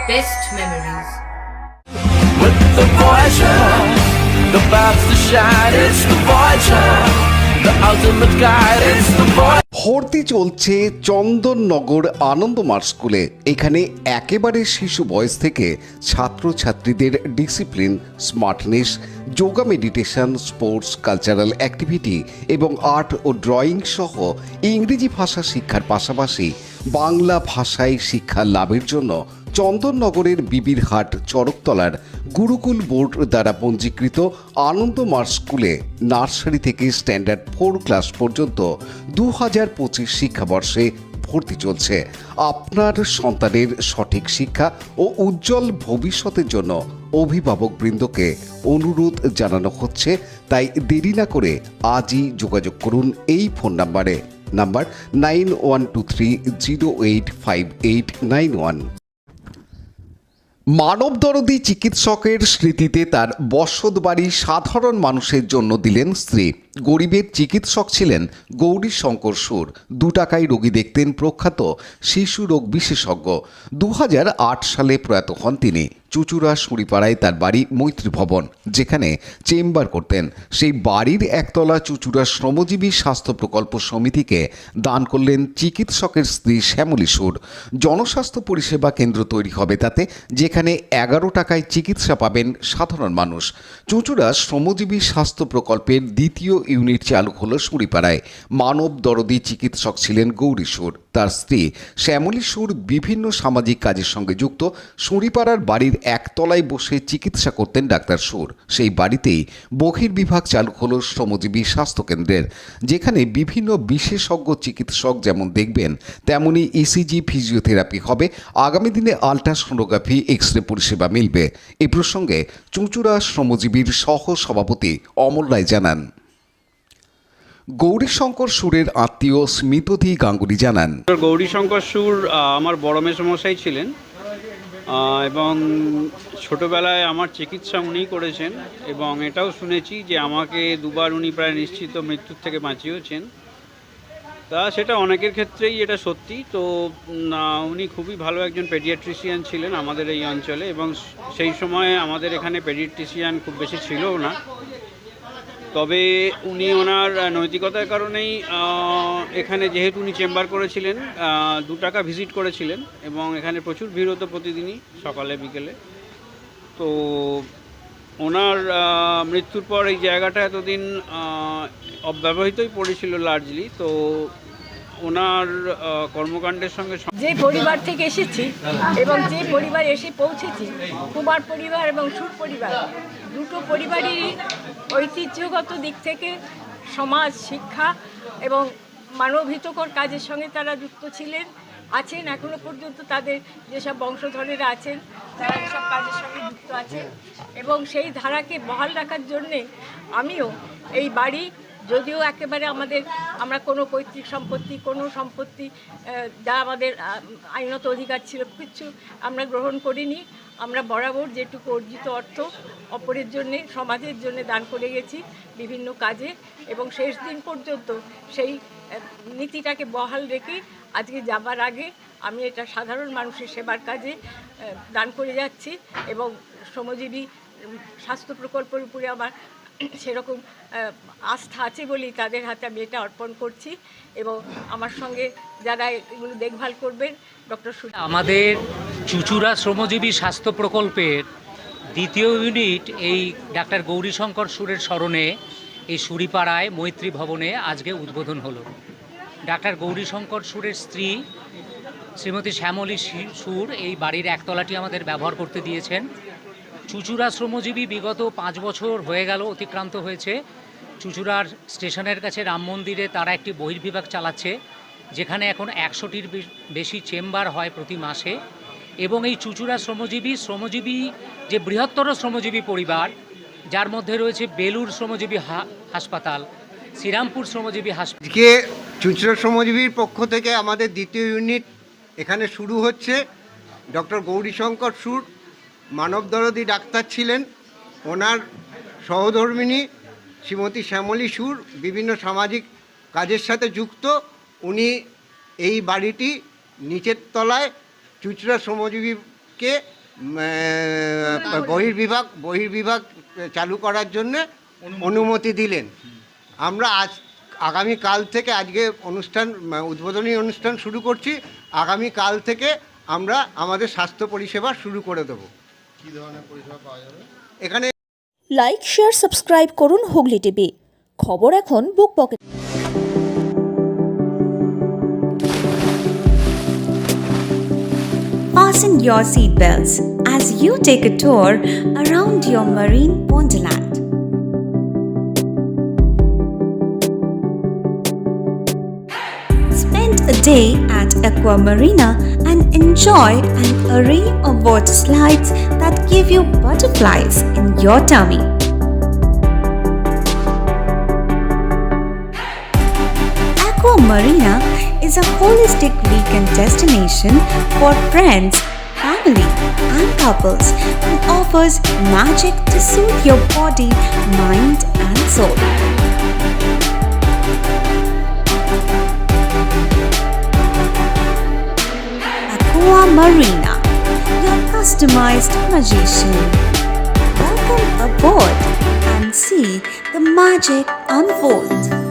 best memories. With the Voyager, the path to shine, it's the Voyager, the ultimate guide, it's the Voyager. ভর্তি চলছে চন্দননগর আনন্দমার্গ স্কুলে। এখানে একেবারে শিশু বয়স থেকে ছাত্রছাত্রীদের discipline, smartness, yoga, meditation, sports, cultural activity এবং আর্ট ও ড্রয়িং সহ ইংরেজি ভাষা শিক্ষার পাশাপাশি বাংলা ভাষায় শিক্ষা লাভের জন্য চন্দননগরের বিবিরহাট চড়কতলার গুরুকুল বোর্ড দ্বারা পঞ্জীকৃত আনন্দমার্গ স্কুলে নার্সারি থেকে স্ট্যান্ডার্ড 4 ক্লাস পর্যন্ত 2025 শিক্ষাবর্ষে ভর্তি চলছে। আপনার সন্তানের সঠিক শিক্ষা ও উজ্জ্বল ভবিষ্যতের জন্য অভিভাবকবৃন্দকে অনুরোধ জানানো হচ্ছে, তাই দেরি না করে আজই যোগাযোগ করুন এই ফোন নাম্বার 9123085891। মানবদরদী চিকিৎসকের স্মৃতিতে তার বসতবাড়ি সাধারণ মানুষের জন্য দিলেন স্ত্রী। গরিবের চিকিৎসক ছিলেন গৌরীশঙ্কর সুর। 2 টাকায় রোগী দেখতেন প্রখ্যাত শিশু রোগ বিশেষজ্ঞ। 2008 সালে প্রয়াত হন তিনি। চুচুড়া সুরিপাড়ায় তার বাড়ি মৈত্রী ভবন, যেখানে চেম্বার করতেন। সেই বাড়ির একতলা চুচুড়া শ্রমজীবী স্বাস্থ্য প্রকল্প সমিতিকে দান করলেন চিকিৎসকের স্ত্রী শ্যামলী সুর। জনস্বাস্থ্য পরিষেবা কেন্দ্র তৈরি হবে তাতে, যেখানে 11 টাকায় চিকিৎসা পাবেন সাধারণ মানুষ। চুচুড়া শ্রমজীবী স্বাস্থ্য প্রকল্পের 2য় ইউনিট চালু হলো সুরিপাড়ায়। মানব দরদী চিকিৎসক ছিলেন গৌরী সুর। তার স্ত্রী শ্যামলী সুর বিভিন্ন সামাজিক কাজের সঙ্গে যুক্ত। সুরিপাড়ার বাড়ির একতলায় বসে চিকিৎসা করতেন ডাক্তার সুর। সেই বাড়িতেই বহির্বিভাগ চালু হলো শ্রমজীবী স্বাস্থ্যকেন্দ্রের, যেখানে বিভিন্ন বিশেষজ্ঞ চিকিৎসক যেমন দেখবেন, তেমনি ইসিজি, ফিজিওথেরাপি হবে। আগামী দিনে আল্ট্রাসোনোগ্রাফি, এক্স রে পরিষেবা মিলবে। এ প্রসঙ্গে চুঁচুড়া শ্রমজীবীর সহ সভাপতি অমল রায় জানান। গৌরীশঙ্কর সুরের আত্মীয় স্মিতধী গাঙ্গুলি জানান, গৌরীশঙ্কর সুর আমার বড় মেসমশাই ছিলেন এবং ছোটোবেলায় আমার চিকিৎসা উনিই করেছেন, এবং এটাও শুনেছি যে আমাকে 2বার উনি প্রায় নিশ্চিত মৃত্যুর থেকে বাঁচিয়েছেন। তা সেটা অনেকের ক্ষেত্রেই এটা সত্যি। তো উনি খুবই ভালো একজন পেডিয়াট্রিশিয়ান ছিলেন আমাদের এই অঞ্চলে, এবং সেই সময় আমাদের এখানে পেডিয়াট্রিশিয়ান খুব বেশি ছিলও না। তবে উনি ওনার নৈতিকতার কারণেই এখানে, যেহেতু উনি চেম্বার করেছিলেন, 2 টাকা ভিজিট করেছিলেন, এবং এখানে প্রচুর ভিড় হতো প্রতিদিনই, সকালে বিকেলে। তো ওনার মৃত্যুর পর এই জায়গাটা এতদিন অব্যবহৃতই পড়েছিল লার্জলি। তো ওনার কর্মকাণ্ডের সঙ্গে যে পরিবার থেকে এসেছি এবং যে পরিবার এসে পৌঁছেছি, কুমার পরিবার এবং সুর পরিবার, দুটো পরিবারই ঐতিহ্যগত দিক থেকে সমাজ, শিক্ষা এবং মানবহিতকর কাজের সঙ্গে তারা যুক্ত ছিলেন, আছেন এখনো পর্যন্ত। তাদের যেসব বংশধরেরা আছেন তারা এসব কাজের সঙ্গে যুক্ত আছেন, এবং সেই ধারাকে বহাল রাখার জন্যে আমিও এই বাড়ি, যদিও একেবারে আমরা কোনো পৈতৃক সম্পত্তি, কোনো সম্পত্তি যা আমাদের আইনত অধিকার ছিল, কিছু আমরা গ্রহণ করিনি। আমরা বরাবর যেটুকু অর্জিত অর্থ অপরের জন্যে, সমাজের জন্য দান করে গেছি বিভিন্ন কাজে, এবং শেষ দিন পর্যন্ত সেই নীতিটাকে বহাল রেখে আজকে যাবার আগে আমি এটা সাধারণ মানুষের সেবার কাজে দান করে যাচ্ছি, এবং শ্রমজীবী স্বাস্থ্য প্রকল্পের উপরে আমার সেরকম আস্থা আছে বলেই তাদের হাতে আমি এটা অর্পণ করছি, এবং আমার সঙ্গে যারা এগুলো দেখভাল করবেন ডক্টর আমাদের চুচুড়া শ্রমজীবী স্বাস্থ্য প্রকল্পের 2য় ইউনিট এই ডাক্তার গৌরীশঙ্কর সুরের স্মরণে এই সুরিপাড়ায় মৈত্রী ভবনে আজকে উদ্বোধন হলো। ডাক্তার গৌরীশঙ্কর সুরের স্ত্রী শ্রীমতী শ্যামলী সুর এই বাড়ির একতলাটি আমাদের ব্যবহার করতে দিয়েছেন। চুচুড়া শ্রমজীবী বিগত 5 বছর হয়ে গেল অতিক্রান্ত হয়েছে। চুচুড়ার স্টেশনের কাছে রাম মন্দিরে তারা একটি বহির্বিভাগ চালাচ্ছে, যেখানে এখন 100টির বেশি চেম্বার হয় প্রতি মাসে। এবং এই চুচুড়া শ্রমজীবী যে বৃহত্তর শ্রমজীবী পরিবার, যার মধ্যে রয়েছে বেলুর শ্রমজীবী হাসপাতাল, শ্রীরামপুর শ্রমজীবী হাসপাতাল। আজকে চুচুড়া শ্রমজীবীর পক্ষ থেকে আমাদের 2য় ইউনিট এখানে শুরু হচ্ছে। ডক্টর গৌরীশঙ্কর সুর মানবদরদী ডাক্তার ছিলেন। ওনার সহধর্মিণী শ্রীমতী শ্যামলী সুর বিভিন্ন সামাজিক কাজের সাথে যুক্ত। উনি এই বাড়িটি নিচের তলায় চুচুড়া শ্রমজীবীকে বহির্বিভাগ চালু করার জন্যে অনুমতি দিলেন। আমরা আগামীকাল থেকে আজকে উদ্বোধনী অনুষ্ঠান শুরু করছি। আগামীকাল থেকে আমরা আমাদের স্বাস্থ্য পরিষেবা শুরু করে দেব। কী ধরনের পরিষেবা পাওয়া যাবে এখানে? লাইক, শেয়ার, সাবস্ক্রাইব করুন হুগলি টিভি। খবর এখন বুক pocket. Fasten your seatbelts as you take a tour around your marine wonderland. Spend a day at Aqua Marina and enjoy an array of water slides that give you butterflies in your tummy. Aqua Marina is a holistic weekend destination for friends, family, and couples and offers magic to soothe your body, mind, and soul. Aqua Marina, your customized magician. Welcome aboard and see the magic unfold.